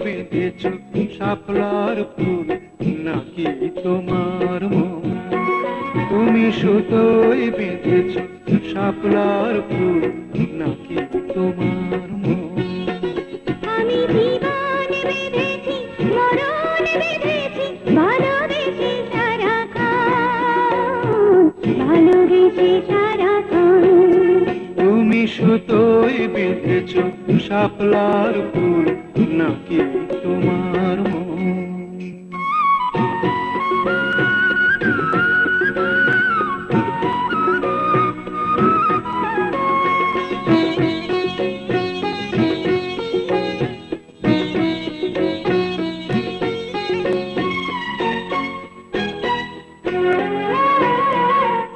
বেঁধেছ শাপলার ফুল নাকি তোমার মন? তুমি সুতোয় বেঁধেছ শাপলার ফুল নাকি তোমার মন? আমি জীবন বেঁধেছি, মরণ বেঁধেছি, ভালোবেসে সারাক্ষণ, ভালোবেসে সারাক্ষণ। তুমি সুতোয় বেঁধেছ শাপলার ফুল নাকি তোমার মন?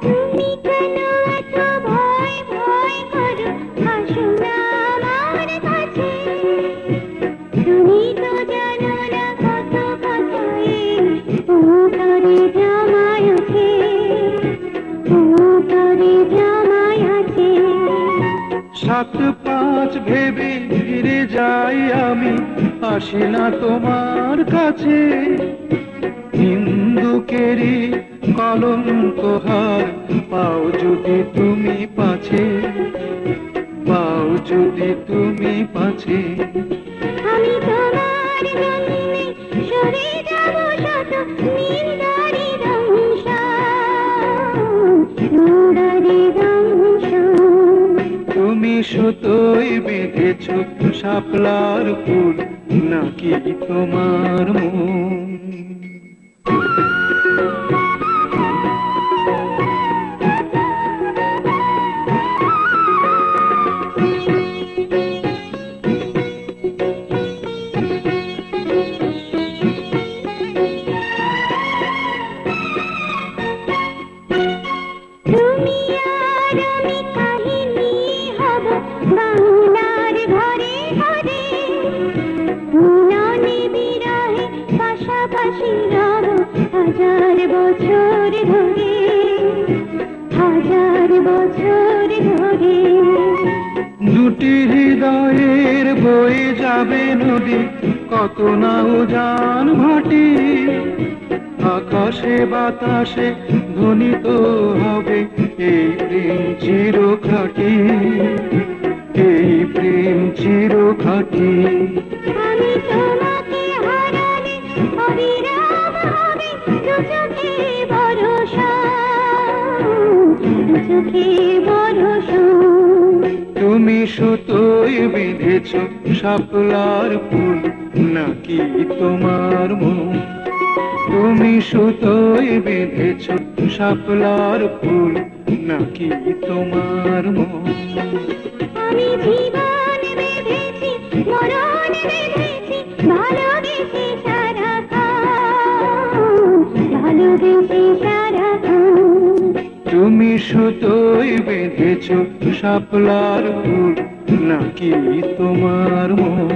তুমি কেন এত ভয় ভয় করো? আসো না আমার কাছে। তুমি তো জানো না কত কথায় উপরে জামাই আছে, উপরে জামাই আছে। 7-5 ভেবে ফিরে যাই আমি, আসি না তোমার কাছে। হিন্দুকেরই কলঙ্ক হার পাও যদি তুমি পাছে, পাও যদি তুমি পাছে। আমি তোমার জন্যে সরে যাব শত নিন্দারি দংশন, নিন্দারি দংশন। তুমি সুতোয় বেঁধেছ শাপলার ফুল নাকি তোমার মন? তুমি আর আমি কাহিনী হব বাংলার ঘরে ঘরে, মিলনে বিরহে পাশাপাশি রব 1000 বছর ধরে, 1000 বছর ধরে। দুটি হৃদয়ের বয়ে যাবে নদী, কত না উজান ভাটি। আকাশে বাতাসে ধ্বনিত হবে এই প্রেম চিরখাটি, এই প্রেম চিরখাটি। আমি তোমাকে হারালে অবিরাম হবে দু চোখে বর্ষণ, দু চোখে বর্ষণ। তুমি সুতোয় বেঁধেছ শাপলার ফুল নাকি তোমার মন? তুমি সুতোয় বেঁধেছ শাপলার ফুল নাকি তোমার মন? আমি জীবন বেঁধেছি, মরণ বেঁধেছি, ভালোবেসে সারাক্ষণ, ভালোবেসে সারাক্ষণ। তুমি সুতোয় বেঁধেছ শাপলার ফুল নাকি তোমার মন?